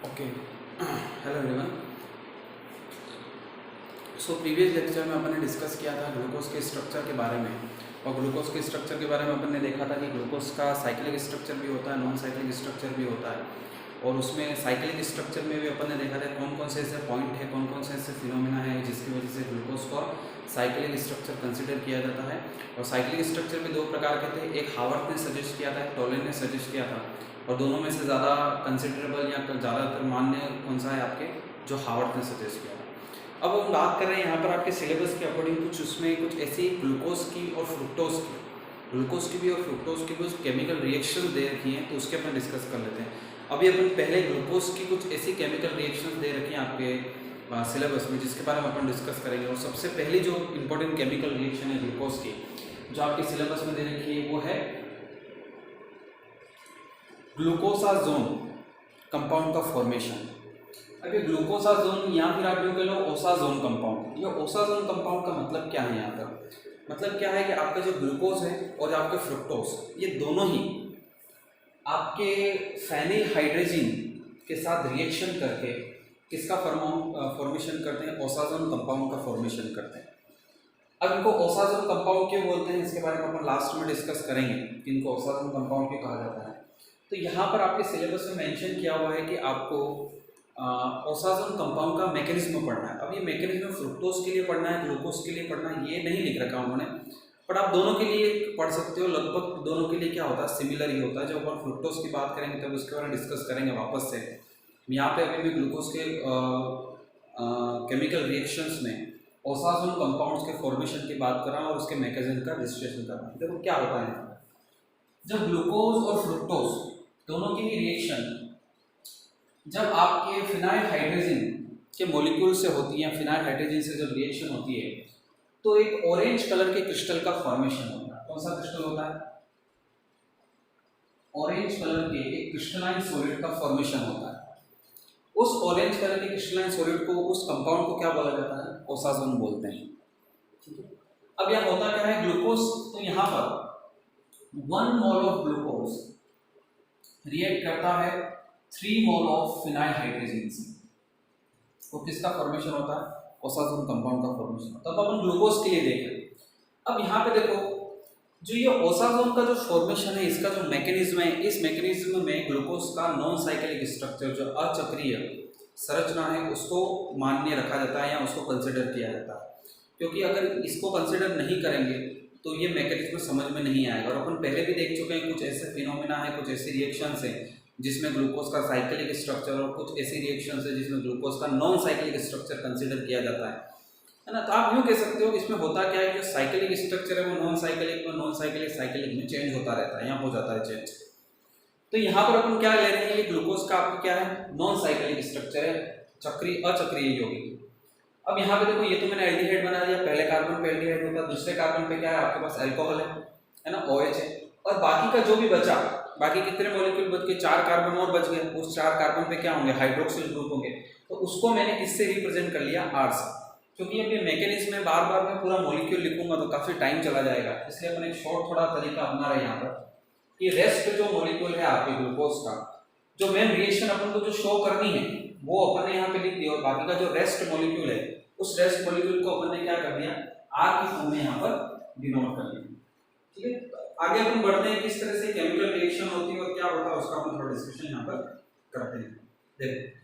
Okay, hello everyone. So previous lecture में अपन ने discuss किया था ग्लूकोज के स्ट्रक्चर के बारे में। और ग्लूकोज के स्ट्रक्चर के बारे में अपन ने देखा था कि ग्लूकोज का साइक्लिक स्ट्रक्चर भी होता है, नॉन साइक्लिक स्ट्रक्चर भी होता है। और उसमें साइक्लिक स्ट्रक्चर में भी अपन ने देखा था कौन कौन से ऐसे पॉइंट है, कौन कौन से ऐसे फिनोमिना है जिसकी वजह से ग्लूकोज को साइक्लिक स्ट्रक्चर कंसिडर किया जाता है। और साइक्लिक स्ट्रक्चर भी दो प्रकार के थे, एक हावर्थ ने सजेस्ट किया था, एक टोलन ने सजेस्ट किया था। और दोनों में से ज़्यादा कंसिडरेबल या ज़्यादातर मान्य कौन सा है आपके, जो हावर्थ ने सजेस्ट किया था। अब हम बात कर रहे हैं यहाँ पर आपके सिलेबस के अकॉर्डिंग कुछ ऐसी ग्लूकोज की और फ्रुक्टोज की, ग्लूकोज की भी और फ्रुक्टोज की कुछ केमिकल रिएक्शन दे रखी हैं, तो उसके अपन डिस्कस कर लेते हैं। अभी अपन पहले ग्लूकोज की कुछ ऐसी केमिकल रिएक्शन दे रखी हैं आपके सिलेबस में, जिसके बारे में अपन डिस्कस करेंगे। और सबसे पहली जो इंपॉर्टेंट केमिकल रिएक्शन है ग्लूकोज की, जो आपके सिलेबस में दे रखी है, वो है ग्लूकोसाजोन कंपाउंड का फॉर्मेशन। अब ये ग्लूकोसाजोन या फिर आप यूँ कह लो ओसाजोन कंपाउंड। ये ओसाजोन कंपाउंड का मतलब क्या है यहाँ पर? मतलब क्या है कि आपका जो ग्लूकोज है और आपके फ्रुक्टोज, ये दोनों ही आपके फेनिल हाइड्रोजन के साथ रिएक्शन करके किसका फॉर्मेशन करते हैं? ओसाजोन कंपाउंड का फॉर्मेशन करते हैं। अब इनको ओसाजोन कंपाउंड क्यों बोलते हैं, इसके बारे में अपन लास्ट में डिस्कस करेंगे कि इनको ओसाजोन कंपाउंड क्यों कहा जाता है। तो यहाँ पर आपके सिलेबस में मेंशन किया हुआ है कि आपको ओसाजोन कंपाउंड का मैकेनिज्म पढ़ना है। अब ये मैकेनिज्म फ्रुक्टोज के लिए पढ़ना है, ग्लूकोज के लिए पढ़ना है, ये नहीं लिख रखा उन्होंने, बट आप दोनों के लिए पढ़ सकते हो। लगभग दोनों के लिए क्या होता है, सिमिलर ही होता है। जब अपन फ्रुक्टोज की बात करेंगे तब उसके बारे में डिस्कस करेंगे वापस से। यहाँ पे अभी भी ग्लूकोज के केमिकल रिएक्शंस में ओसाजोन कंपाउंड्स के फॉर्मेशन की बात कर रहा हूँ और उसके मैकेनिज्म का विश्लेषण कर रहा हूँ। देखो क्या होता है, जब ग्लूकोज और फ्रुक्टोज दोनों की रिएक्शन जब आपके फिनाइल हाइड्रोजन के मॉलिक्यूल से होती है, फिनाइल हाइड्रोजन से जब रिएक्शन होती है, तो एक ऑरेंज कलर के क्रिस्टल का फॉर्मेशन होता है। कौन सा क्रिस्टल होता है? ऑरेंज कलर के एक क्रिस्टलाइन सॉलिड का फॉर्मेशन होता है। उस ऑरेंज कलर के क्रिस्टलाइन सॉलिड को, उस कंपाउंड को क्या बोला जाता है? ओसाजोन बोलते हैं। ठीक है। अब यहाँ होता क्या है, ग्लूकोज, तो यहाँ पर 1 मोल ऑफ ग्लूकोज रिएक्ट करता है 3 मोल ऑफ फिनाइल हाइड्रोजन से। तो किसका फॉर्मेशन होता है? ओसाजोन कंपाउंड का फॉर्मेशन होता है। तो अपन ग्लूकोज के लिए देख रहे हैं। अब यहाँ पे देखो, जो ये ओसाजोन का जो फॉर्मेशन है, इसका जो मैकेनिज्म है, इस मैकेनिज्म में ग्लूकोज का नॉन साइक्लिक स्ट्रक्चर, जो अचक्रीय संरचना है, उसको मान्य रखा जाता है या उसको कंसिडर किया जाता है। क्योंकि अगर इसको कंसिडर नहीं करेंगे तो ये मैकेनिज्म समझ में नहीं आएगा। और अपन पहले भी देख चुके हैं, कुछ ऐसे फिनोमिना है, कुछ ऐसी रिएक्शंस हैं जिसमें ग्लूकोज का साइक्लिक स्ट्रक्चर, और कुछ ऐसी रिएक्शंस है जिसमें ग्लूकोज का नॉन साइक्लिक स्ट्रक्चर कंसिडर किया जाता है ना। तो आप यूँ कह सकते हो कि इसमें होता क्या है, जो साइक्लिक स्ट्रक्चर है वो नॉन साइक्लिक में, नॉन साइक्लिक साइक्लिक में चेंज होता रहता है, यहाँ हो जाता है चेंज। तो यहाँ पर अपन क्या ले रहे हैं, ये ग्लूकोज का आपको क्या है, नॉन साइक्लिक स्ट्रक्चर है, चक्रीय अचक्रीय यौगिक। अब यहाँ पे देखो, ये तो मैंने एल्डिहाइड बना दिया, पहले कार्बन पे एल्डिहाइड होता है, दूसरे कार्बन पे क्या है आपके पास अल्कोहल है ना, OH है। और बाकी का जो भी बचा, बाकी कितने मॉलिक्यूल बच गए, 4 कार्बन और बच गए। उस 4 कार्बन पे क्या होंगे? हाइड्रोक्सिल ग्रुप होंगे। तो उसको मैंने किससे रिप्रेजेंट कर लिया? R से। क्योंकि अब ये मैकेनिज्म में बार बार मैं पूरा मॉलिक्यूल लिखूंगा तो काफी टाइम चला जाएगा, इसलिए अपन एक शॉर्ट थोड़ा तरीका अपना रहे यहाँ पर कि रेस्ट जो मॉलिक्यूल है आपके ग्लूकोज का, जो मेन रिएक्शन अपन को जो शो करनी है वो अपन ने यहाँ पे लिख दिया, और बाकी का जो रेस्ट मॉलिक्यूल है, उस रेस्ट मॉलिक्यूल को अपन ने क्या कर दिया, R की फॉर्म में यहाँ पर डिनोट कर दिया। ठीक है। आगे अपन बढ़ते हैं, किस तरह से केमिकल रिएक्शन होती है और क्या होता है उसका अपन थोड़ा डिस्कशन यहाँ पर करते हैं। देखो,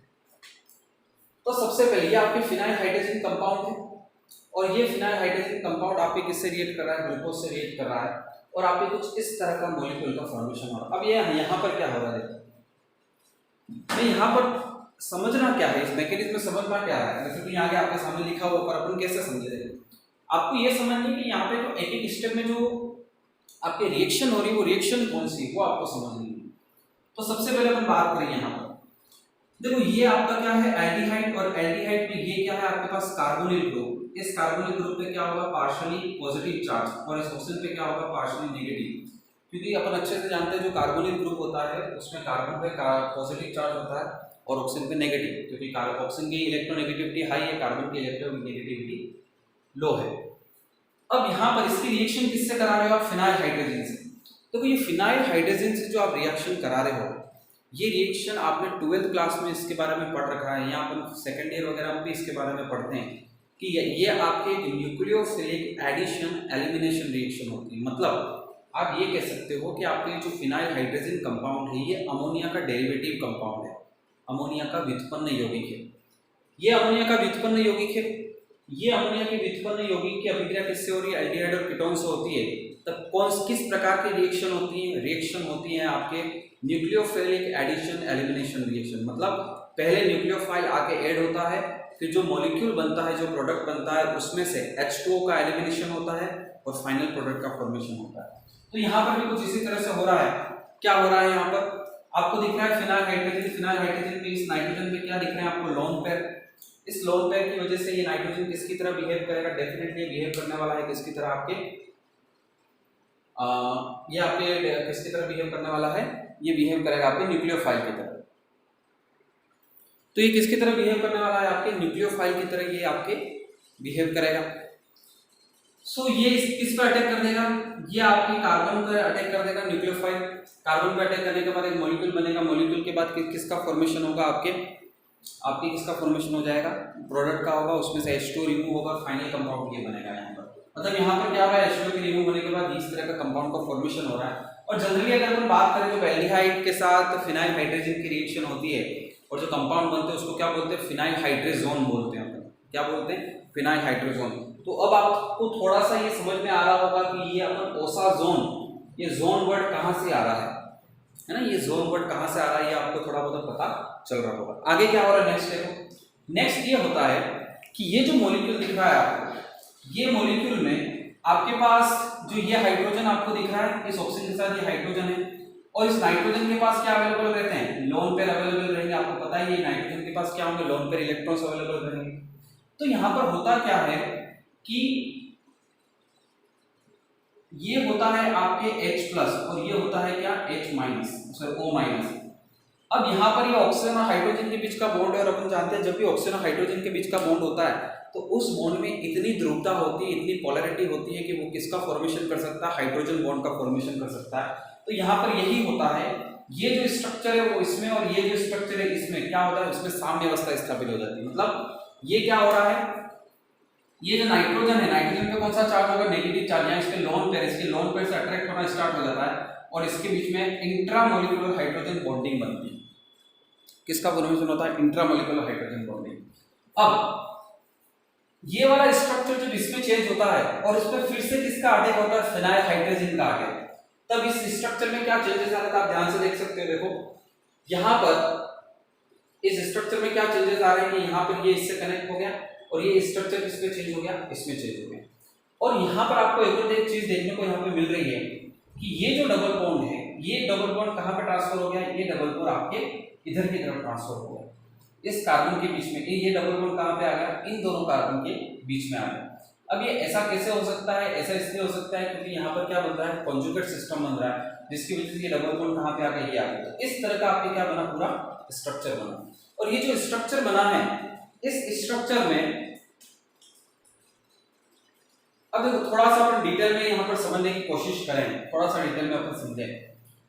तो सबसे पहले ये आपके फिनाइल हाइड्रोजन कंपाउंड है, और ये फिनाइल हाइड्रोजन कंपाउंड आपके किससे रिएक्ट कर रहा है? ग्लूकोज से रिएक्ट कर रहा है, और आपके कुछ इस तरह का मॉलिक्यूल का फॉर्मेशन हो रहा है। अब ये यहाँ पर क्या हो रहा है, देखो यहाँ पर समझना क्या है, इस मैकेनिज्म में समझना क्या है, जैसे कि यहाँ आपके सामने लिखा हुआ, पर अपन कैसे समझे? आपको ये समझनी है कि यहाँ पे जो एक एक स्टेप में जो आपके रिएक्शन हो रही है, वो रिएक्शन कौन सी, वो आपको समझनी है। तो सबसे पहले अपन बात करें यहाँ पर, देखो ये आपका क्या है, एल्डिहाइड, और एल्डिहाइड में ये क्या है आपके पास, कार्बोनिल ग्रुप। इस कार्बोनिल ग्रुप पे क्या होगा? पार्शियली पॉजिटिव चार्ज, और इस ऑक्सीजन पे क्या होगा? Partially negative. क्योंकि अपन अच्छे से जानते हैं जो कार्बोनिल ग्रुप होता है उसमें कार्बन पे पॉजिटिव चार्ज होता है और ऑक्सीजन पे नेगेटिव, क्योंकि ऑक्सीजन की इलेक्ट्रोनेगेटिविटी हाई है, कार्बन की इलेक्ट्रोनेगेटिविटी लो है। अब यहाँ पर इसकी रिएक्शन किससे करा रहे हो आप? फिनाइल हाइड्रोजन से। तो ये फिनाइल हाइड्रोजन से जो आप रिएक्शन करा रहे हो, ये रिएक्शन आपने 12th क्लास में इसके बारे में पढ़ रखा है, या अपन सेकेंड ईयर वगैरह में भी इसके बारे में पढ़ते हैं कि ये आपके न्यूक्लियोफिलिक एडिशन एलिमिनेशन रिएक्शन होती है। मतलब आप ये कह सकते हो कि आपके जो फिनाइल हाइड्रोजन कंपाउंड है ये अमोनिया का डेरिवेटिव कंपाउंड है, अमोनिया का व्युत्पन्न यौगिक है। ये अमोनिया का व्युत्पन्न यौगिक है, ये अमोनिया की व्युत्पन्न यौगिक की अभिक्रिया किससे हो रही है? एल्डिहाइड और कीटोन से होती है। तब किस प्रकार की रिएक्शन होती है? रिएक्शन होती है आपके न्यूक्लियोफिलिक एडिशन एलिमिनेशन रिएक्शन। मतलब पहले न्यूक्लियोफाइल आके ऐड होता है, फिर जो मॉलिक्यूल बनता है, जो प्रोडक्ट बनता है, उसमें से H2O का एलिमिनेशन होता है और फाइनल प्रोडक्ट का फॉर्मेशन होता है। तो यहाँ पर भी कुछ इसी तरह से हो रहा है। क्या हो रहा है यहाँ पर? आपको दिख रहा है फिनाइल हाइड्रोजन, फिनाइल हाइड्रोजन में इस नाइट्रोजन में क्या दिख रहा है आपको? Lone pair. इस लोन पेयर की वजह से ये नाइट्रोजन किसकी तरह बिहेव करेगा? डेफिनेटली बिहेव करने वाला है किसकी तरह? आपके ये आपके किसकी तरह बिहेव करने वाला है? ये बिहेव करेगा आपके न्यूक्लियोफाइल की तरह। तो ये किसकी तरह बिहेव करने वाला है? आपके न्यूक्लियोफाइल की तरह ये आपके बिहेव करेगा। सो ये किस पर अटैक कर देगा? ये आपके कार्बन पर अटैक कर देगा न्यूक्लियोफाइल। कार्बन पर अटैक करने के बाद एक मॉलिक्यूल बनेगा, मॉलिक्यूल के बाद किसका फॉर्मेशन होगा? आपके किसका फॉर्मेशन हो जाएगा? प्रोडक्ट का होगा, उसमें से H2 रिमूव होगा, फाइनल कंपाउंड ये बनेगा यहाँ पर। मतलब यहाँ पर क्या हो रहा है? H2 के रिमूव होने के बाद इस तरह का कंपाउंड का फॉर्मेशन हो रहा है। और जनरली अगर हम बात करें तो एल्डिहाइड के साथ फिनाइल हाइड्रोजन की रिएक्शन होती है और जो कंपाउंड बनते हैं उसको क्या बोलते हैं? फिनाइल हाइड्रोजोन बोलते हैं। क्या बोलते हैं? Phenyl hydrazone. तो अब आपको थोड़ा सा ये समझ में आ रहा होगा कि ये अपन ओसाजोन, ये जोन वर्ड कहाँ से आ रहा है ना? ये जोन वर्ड कहाँ से आ रहा है ये आपको थोड़ा बहुत पता चल रहा होगा। आगे क्या हो रहा है? नेक्स्ट देखो। नेक्स्ट ये होता है कि ये जो मॉलिक्यूल दिख रहा है आपको, ये मॉलिक्यूल में आपके पास जो ये हाइड्रोजन आपको दिख रहा है, इस ऑक्सीजन के साथ ये हाइड्रोजन है, और इस नाइट्रोजन के पास क्या अवेलेबल रहते हैं? लोन पेयर अवेलेबल रहेंगे। आपको पता है ये नाइट्रोजन के पास क्या होंगे? लोन पेयर इलेक्ट्रॉन्स अवेलेबल रहेंगे। तो यहाँ पर होता क्या है कि ये होता है आपके H+ और ये होता है क्या? H-, sorry O-। अब यहाँ पर ये ऑक्सीजन और हाइड्रोजन के बीच का बॉन्ड है और अपन जानते हैं जब भी ऑक्सीजन और हाइड्रोजन के बीच का बॉन्ड होता है तो उस बॉन्ड में इतनी ध्रुवता होती है, इतनी पोलैरिटी होती है कि वो किसका फॉर्मेशन कर सकता है? हाइड्रोजन बॉन्ड का फॉर्मेशन कर सकता है। तो यहाँ पर यही होता है, ये जो स्ट्रक्चर है वो इसमें और ये जो स्ट्रक्चर है इसमें क्या होता है? उसमें साम्य अवस्था स्थापित हो जाती है। मतलब ये क्या हो रहा है? ये जो नाइट्रोजन है, नाइट्रोजन पे कौन सा चार्ज होगा? Negative charge. यहाँ इसके लोन पेयर से अट्रैक्ट होना स्टार्ट हो जाता है और इसके बीच में इंट्रामोलिकुलर हाइड्रोजन बॉन्डिंग बनती है। किसका फॉर्मेशन होता है? Intramolecular hydrogen bonding. अब ये वाला स्ट्रक्चर जब इसमें चेंज होता है और इस पर फिर से किसका अटैक होता है? फिनाइल हाइड्रोजन का अटैक। तब इस स्ट्रक्चर में क्या चेंजेस आ रहे हैं आप ध्यान से देख सकते हो। देखो यहाँ पर इस स्ट्रक्चर में क्या चेंजेस आ रहे हैं कि यहाँ पर ये इससे कनेक्ट हो गया और ये स्ट्रक्चर किस पे चेंज हो गया? इसमें चेंज हो गया। और यहाँ पर आपको एक चीज देखने को यहाँ पे मिल रही है कि ये जो डबल बॉन्ड है, ये डबल बॉन्ड कहाँ पे ट्रांसफर हो गया? ये डबल बॉन्ड आपके इधर की तरफ ट्रांसफर हो गया, इस कार्बन के बीच में। ये डबल बॉन्ड कहाँ पे आ गया? इन दोनों कार्बन के बीच में आ गया। अब ये ऐसा कैसे हो सकता है? ऐसा इसलिए हो सकता है क्योंकि यहाँ पर क्या बन रहा है? कॉन्जुगेट सिस्टम बन रहा है जिसकी वजह से ये डबल बॉन्ड कहाँ पे आ गया? ये आ गया। तो इस तरह का आपके क्या बना? पूरा स्ट्रक्चर बना। और ये जो स्ट्रक्चर बना है, इस स्ट्रक्चर में अब देखो थोड़ा सा अपन डिटेल में यहाँ पर समझने की कोशिश करें, थोड़ा सा डिटेल में अपन समझें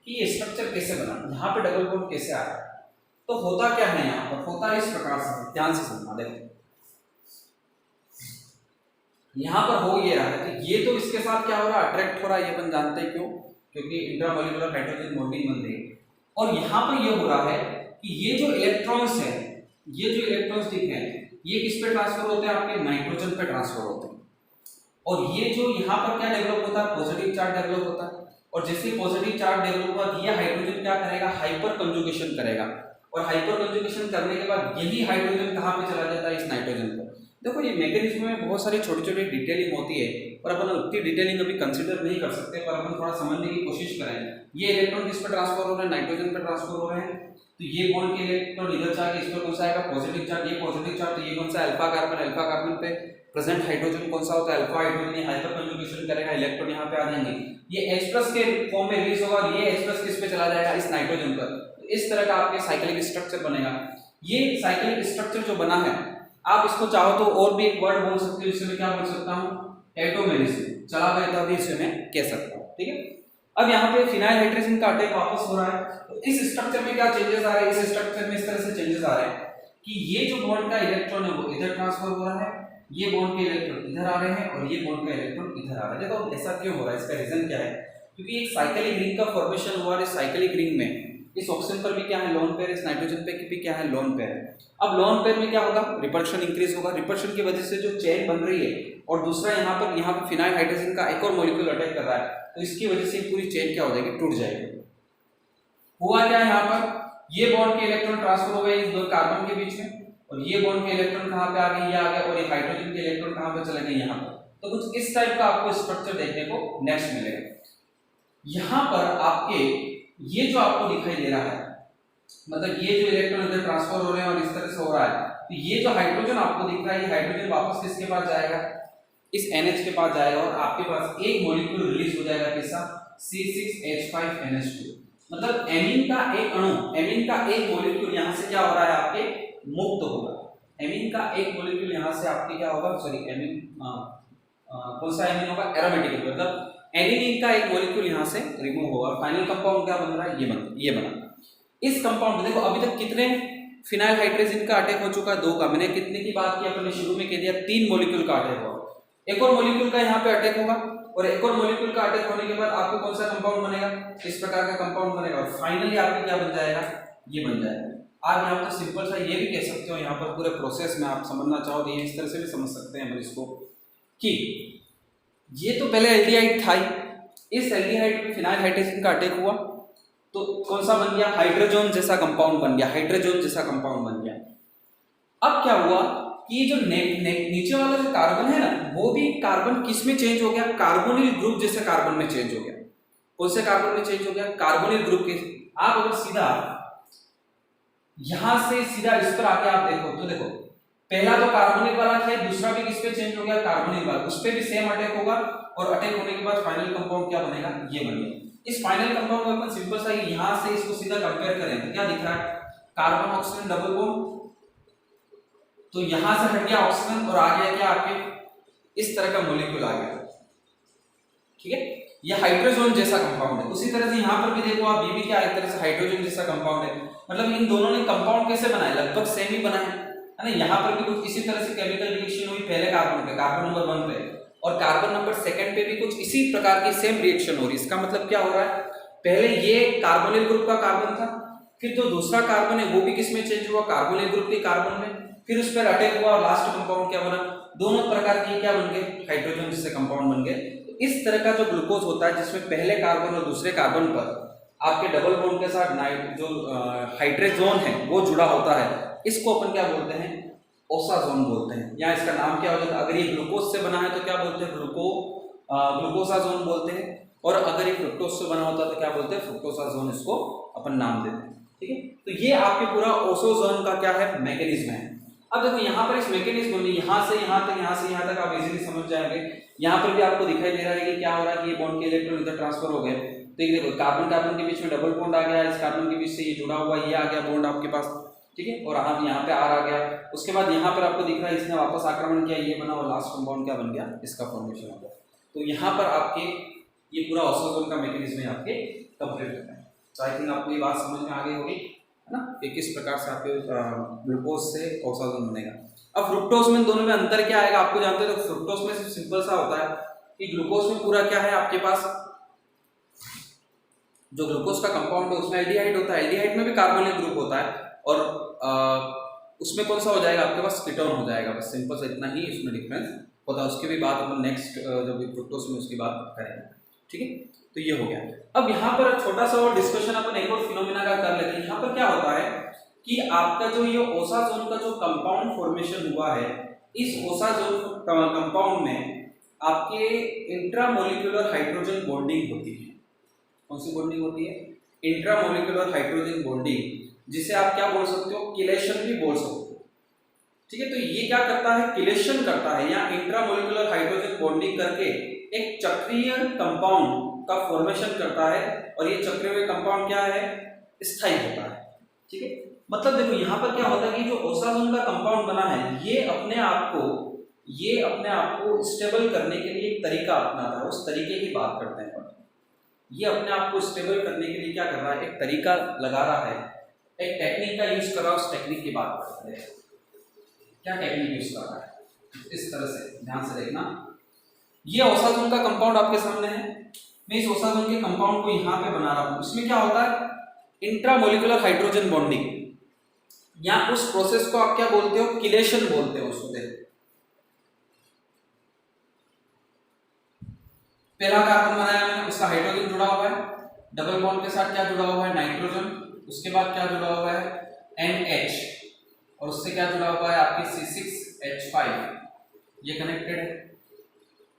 कि ये स्ट्रक्चर कैसे बना, यहाँ पे डबल बॉन्ड कैसे आ रहा है। तो होता क्या है यहाँ पर? होता है इस प्रकार से, ध्यान से समझना। देखो यहाँ पर हो ये रहा है कि ये तो इसके साथ क्या हो रहा है? अट्रैक्ट हो रहा है। ये अपन जानते हैं क्यों? क्योंकि इंट्रामोलिकुलर हाइड्रोजन बॉन्डिंग बन रही है। और यहाँ पर ये हो रहा है कि ये जो इलेक्ट्रॉन्स है, ये जो इलेक्ट्रॉन्स ठीक है, ये किस पे ट्रांसफर होते हैं? आपके नाइट्रोजन पे ट्रांसफर होते हैं। और ये जो यहाँ पर क्या डेवलप होता है? पॉजिटिव चार्ज डेवलप होता है। और जैसे पॉजिटिव चार्ज डेवलप हुआ, ये हाइड्रोजन क्या करेगा? हाइपर कंजुगेशन करेगा। और हाइपर कंजुगेशन करने के बाद यही हाइड्रोजन कहाँ पे चला जाता है? इस नाइट्रोजन पर। देखो ये मैकेनिज्म में बहुत सारी छोटी छोटी डिटेलिंग होती है और अपन उतनी डिटेलिंग अभी कंसिडर नहीं कर सकते, पर अपन थोड़ा समझने की कोशिश करें। ये इलेक्ट्रॉन किस पर ट्रांसफर हो रहे हैं? नाइट्रोजन पर ट्रांसफर हो रहे हैं। तो ये बॉन्ड के इलेक्ट्रॉन इधर जाके इस पर कौन सा आएगा? Positive charge. ये पॉजिटिव चार्ज, तो ये कौन सा? Alpha carbon. अल्फा कार्बन पे प्रेजेंट हाइड्रोजन कौन सा होता है? Alpha hydrogen. ये हाइपर कंजुगेशन करेगा, इलेक्ट्रॉन यहाँ पे आ जाएंगे, ये H+ के फॉर्म में रिलीज होगा और ये H+ किस पे चला जाएगा? इस नाइट्रोजन पर। तो इस तरह का आपके साइक्लिक स्ट्रक्चर बनेगा। ये साइक्लिक स्ट्रक्चर जो बना है, आप इसको चाहो तो और भी एक वर्ड बोल सकते हो, इसमें क्या बोल सकता हूँ? एटोमेरिज्म। चला गया था भी इसे मैं कह सकता हूँ। ठीक है, अब यहाँ पे फिनाइल हाइड्रोजन का अटैक वापस हो रहा है, तो इस स्ट्रक्चर में क्या चेंजेस आ रहे हैं, इस स्ट्रक्चर में इस तरह से चेंजेस आ रहे हैं कि ये जो बॉन्ड का इलेक्ट्रॉन है वो इधर ट्रांसफर हो रहा है, ये बॉन्ड के इलेक्ट्रॉन इधर आ रहे हैं और ये बॉन्ड का इलेक्ट्रॉन इधर आ रहा है। देखो ऐसा क्यों हो रहा है, इसका रीजन क्या है, क्योंकि एक साइक्लिक रिंग का फॉर्मेशन हुआ और इस साइक्लिक रिंग में इस ऑक्सीजन पर भी क्या है लोन पेयर, इस नाइट्रोजन पे भी क्या है लोन पेयर है। अब लोन पेयर में क्या होगा, रिपल्शन इंक्रीज होगा, रिपल्शन की वजह से जो चेन बन रही है और दूसरा यहाँ पर फिनाइल हाइड्रोजन का एक और मॉलिक्यूल अटैक कर रहा है, तो इसकी वजह से पूरी चेन क्या हो जाएगी, टूट जाएगी। हुआ क्या यहाँ पर, ये बॉन्ड के इलेक्ट्रॉन ट्रांसफर हो गए इस दो कार्बन के बीच में, और ये बॉन्ड के इलेक्ट्रॉन कहाँ पे आ गए, ये आ गए, और ये हाइड्रोजन के इलेक्ट्रॉन कहाँ पे चले गए, यहाँ पर। तो कुछ इस टाइप का आपको स्ट्रक्चर देखने को नेक्स्ट मिलेगा। यहाँ पर आपके ये जो आपको दिखाई दे रहा है, मतलब ये जो इलेक्ट्रॉन इधर ट्रांसफर हो रहे हैं और इस तरह से हो रहा है, तो ये जो हाइड्रोजन आपको दिख रहा है, ये हाइड्रोजन वापस किसके पास जाएगा, इस NH के पास जाएगा और आपके पास एक मॉलिक्यूल रिलीज हो जाएगा, कैसा, C6H5NH2। मतलब एमीन का एक अणु, एमीन का एक मॉलिक्यूल यहाँ से क्या हो रहा है, आपके मुक्त होगा। एमीन का एक मॉलिक्यूल यहाँ से आपके क्या होगा, सॉरी एमीन कौन सा एमीन होगा, एरोमेटिक, मतलब एनिलीन का एक मॉलिक्यूल यहाँ से रिमूव होगा। फाइनल कंपाउंड क्या बन रहा है, ये बना। इस कंपाउंड में देखो अभी तक कितने फिनाइल हाइड्रोजन का अटैक हो चुका है, 2 का। मैंने कितने की बात की, अपने शुरू में कह दिया 3 मॉलिक्यूल का अटैक हुआ, एक और मॉलिक्यूल का यहाँ पे अटैक होगा, और एक और मॉलिक्यूल का अटैक होने के बाद आपको कौन सा कंपाउंड बनेगा, इस प्रकार का कंपाउंड बनेगा, और फाइनली आपको क्या बन जाएगा, ये बन जाएगा। आप यहाँ पर सिंपल सा ये भी कह सकते हो, यहाँ पर पूरे प्रोसेस में आप समझना चाहो तो ये इस तरह से भी समझ सकते हैं हम इसको, कि ये तो पहले एल्डिहाइड था ही, इस एल्डिहाइड में फिनाइल हाइड्रोजन का अटैक हुआ तो कौन सा बन गया, हाइड्रोजन जैसा कंपाउंड बन गया, हाइड्रोजन जैसा कंपाउंड बन गया। अब क्या हुआ कि जो नीचे वाला जो कार्बन है ना, वो भी कार्बन किस में चेंज हो गया, कार्बोनिल ग्रुप जैसे कार्बन में चेंज हो गया। कौन से कार्बन में चेंज हो गया, कार्बोनिल ग्रुप के। आप अगर सीधा यहां से सीधा इस पर आके आप देखो तो देखो पहला तो कार्बोनिल वाला था, दूसरा भी किस पे चेंज हो गया, कार्बोनिल वाला, उस पे भी सेम अटैक होगा, और अटैक होने के बाद फाइनल कंपाउंड क्या बनेगा, ये बनेगा। इस फाइनल कंपाउंड में अपन सिंपल सा यहां से इसको सीधा कंपेयर करें तो क्या दिख रहा है, कार्बन ऑक्सीजन डबल बॉन्ड, तो यहां से हट गया ऑक्सीजन और आ गया क्या आपके इस तरह का मॉलिक्यूल आ गया, ठीक है। ये हाइड्रोजन जैसा कंपाउंड है। उसी तरह से यहां पर भी देखो आप, ये भी क्या एक तरह से हाइड्रोजन जैसा कंपाउंड है। मतलब इन दोनों ने कंपाउंड कैसे बनाया, लगभग सेम ही बना है ना। यहाँ पर भी कुछ इसी तरह से केमिकल रिएक्शन हुई पहले कार्बन पे, कार्बन नंबर 1 पे, और कार्बन नंबर 2 पे भी कुछ इसी प्रकार की सेम रिएक्शन हो रही है। इसका मतलब क्या हो रहा है, पहले ये कार्बोनिल ग्रुप का कार्बन था, फिर जो दूसरा कार्बन है वो भी किस में चेंज हुआ, कार्बोनिल ग्रुप के कार्बन में, फिर उस पर अटैक हुआ और लास्ट कंपाउंड क्या बना, दोनों प्रकार के क्या बन गए, हाइड्रोजन जैसे कंपाउंड बन गए। तो इस तरह का जो ग्लूकोज होता है जिसमें पहले कार्बन और दूसरे कार्बन पर आपके डबल बॉन्ड के साथ जो हाइड्रोजन है वो जुड़ा होता है, इसको अपन क्या बोलते हैं, ओसाजोन बोलते हैं। या इसका नाम क्या हो जाता है, अगर ये ग्लूकोज से बना है तो क्या बोलते हैं, ग्लूकोसाजोन बोलते हैं, और अगर ये फ्रुक्टोज से बना होता है तो क्या बोलते हैं, फ्रुक्टोसाजोन, इसको अपन नाम देते हैं, ठीक है। तो ये आपके पूरा ओसोजोन का क्या है, मैकेनिज्म है। अब देखो यहाँ पर इस मैकेनिज्म में यहाँ से यहाँ तक, यहाँ से यहाँ तक आप इजीली समझ जाएंगे। यहाँ पर भी आपको दिखाई दे रहा है कि क्या हो रहा है कि ये बॉन्ड के इलेक्ट्रॉन इधर ट्रांसफर हो गए, तो ये देखो कार्बन कार्बन के बीच में डबल बॉन्ड आ गया, इस कार्बन के बीच से ये जुड़ा हुआ ये आ गया बॉन्ड आपके पास, ठीक है, और आप यहाँ पे आर आ गया। उसके बाद यहाँ पर आपको दिख रहा है इसने वापस आक्रमण किया, ये बना, और लास्ट कंपाउंड क्या बन गया, इसका फॉर्मेशन हो गया। तो यहाँ पर आपके ये पूरा ओसोजोन का मैकेनिज्म आपके कंप्लीट होता है। तो आई थिंक आपको ये बात समझ में आ गई होगी, है ना, कि किस प्रकार से आपके ग्लूकोज से ओसोजोन बनेगा। अब फ्रुक्टोज में दोनों में अंतर क्या आएगा, आपको जानते हो, तो फ्रुक्टोज में सिर्फ सिंपल सा होता है कि ग्लूकोज में पूरा क्या है आपके पास, जो ग्लूकोज का कंपाउंड है उसमें एल्डिहाइड होता है, एल्डिहाइड में भी कार्बोनिल ग्रुप होता है, और उसमें कौन सा हो जाएगा आपके पास, कीटोन हो जाएगा। बस सिंपल से इतना ही इसमें डिफरेंस होता है। उसकी भी बात अपन नेक्स्ट जब फ्रुक्टोज में उसकी बात करेंगे, ठीक है। तो ये हो गया। अब यहाँ पर छोटा सा और डिस्कशन अपन एक और फिनोमिना का कर लेते हैं। यहाँ पर क्या होता है कि आपका जो ये ओसाजोन का जो कंपाउंड फॉर्मेशन हुआ है, इस ओसाजोन कंपाउंड में आपके इंट्रामोलिकुलर हाइड्रोजन बॉन्डिंग होती है। कौन सी बॉन्डिंग होती है, इंट्रामोलिकुलर हाइड्रोजन बॉन्डिंग, जिसे आप क्या बोल सकते हो, किलेशन भी बोल सकते हो, ठीक है। तो ये क्या करता है, किलेशन करता है या इंट्रामोलिकुलर हाइड्रोजन बॉन्डिंग करके एक चक्रीय कंपाउंड का फॉर्मेशन करता है, और ये चक्रीय कंपाउंड क्या है, स्थायी होता है, ठीक है। मतलब देखो यहाँ पर क्या होता है कि जो ओसाजोन का कंपाउंड बना है ये अपने आप को स्टेबल करने के लिए एक तरीका अपनाता है, उस तरीके की बात करते हैं। ये अपने आप को स्टेबल करने के लिए क्या कर रहा है, एक तरीका लगा रहा है, एक टेक्निक का यूज कर रहा है। उस टेक्निक की बात करते हैं, क्या टेक्निक यूज कर रहा है। इस तरह से ध्यान से देखना, ये ओसाजोन का कंपाउंड आपके सामने है। मैं इस ओसाजोन के कंपाउंड को यहाँ पे बना रहा हूँ। इसमें क्या होता है, इंट्रामोलिकुलर हाइड्रोजन बॉन्डिंग, या उस प्रोसेस को आप क्या बोलते हो, किलेशन बोलते हो उसको। देखो पहला कार्बन बनाया मैंने, उसका हाइड्रोजन जुड़ा हुआ है, डबल बॉन्ड के साथ क्या जुड़ा हुआ है, नाइट्रोजन। उसके बाद क्या जुड़ा हुआ है, NH, और उससे क्या जुड़ा हुआ है, आपकी C6H5, ये कनेक्टेड है।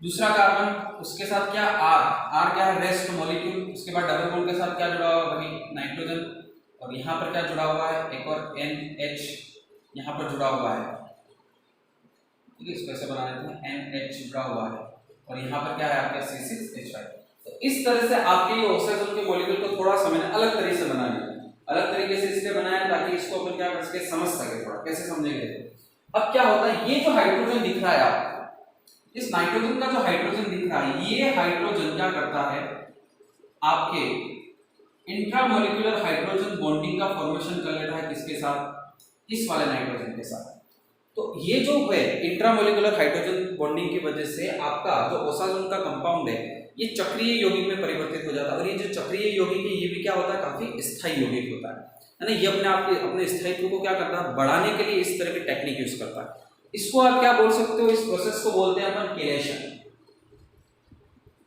दूसरा कार्बन, उसके साथ क्या R क्या है, रेस्ट मॉलिक्यूल। उसके बाद डबल बॉन्ड के साथ क्या जुड़ा हुआ है, वही नाइट्रोजन, और यहाँ पर क्या जुड़ा हुआ है, एक और NH यहाँ पर जुड़ा हुआ है। ठीक है, इसको ऐसे बना देते हैं, NH जुड़ा हुआ है, और यहाँ पर क्या है आपका C6H5। तो इस तरह से आपके ये ऑक्सीजन के मॉलिक्यूल को थोड़ा सा मैंने अलग तरीके से बना लिया, अलग तरीके से इसलिए बनाया ताकि इसको अपन क्या कर सके, समझ सके थोड़ा। कैसे समझेंगे, अब क्या होता है, ये जो हाइड्रोजन दिख रहा है आपको, इस नाइट्रोजन का जो हाइड्रोजन दिख रहा है, ये हाइड्रोजन क्या करता है, आपके इंट्रामोलिकुलर हाइड्रोजन बॉन्डिंग का फॉर्मेशन कर लेता है, किसके साथ, इस वाले नाइट्रोजन के साथ। तो ये जो है इंट्रामोलिकुलर हाइड्रोजन बॉन्डिंग की वजह से आपका जो ओसाजोन का कंपाउंड है, ये चक्रीय यौगिक में परिवर्तित हो जाता है। और ये जो चक्रीय यौगिक है, ये भी क्या होता है, काफी स्थायी यौगिक होता है ना। ये अपने आप के अपने स्थायित्व को क्या करता है, बढ़ाने के लिए इस तरह की टेक्निक यूज करता है। इसको आप क्या बोल सकते हो, इस प्रोसेस को बोलते हैं अपन किलेशन।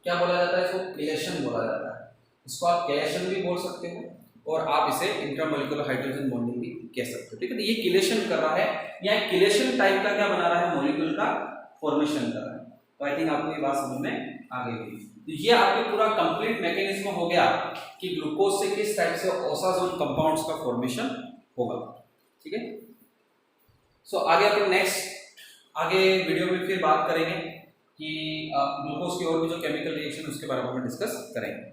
क्या बोला जाता है, इसको किलेशन बोला जाता है। इसको आप किलेशन भी बोल सकते हो, और आप इसे इंट्रामोलिकुलर हाइड्रोजन बॉन्डिंग भी कह सकते हो। ठीक है, तो ये किलेशन कर रहा है, या किलेशन टाइप का क्या बना रहा है, मॉलिक्यूल का फॉर्मेशन कर रहा है। तो आई थिंक आपको ये बात समझ में आ गई। तो ये आपके पूरा कंप्लीट मैकेनिज्म हो गया कि ग्लूकोज से किस टाइप से ओसाजोन कंपाउंड्स का फॉर्मेशन होगा। ठीक है, सो आगे अपन नेक्स्ट आगे वीडियो में फिर बात करेंगे कि ग्लूकोज की और भी जो केमिकल रिएक्शन उसके बारे में डिस्कस करेंगे।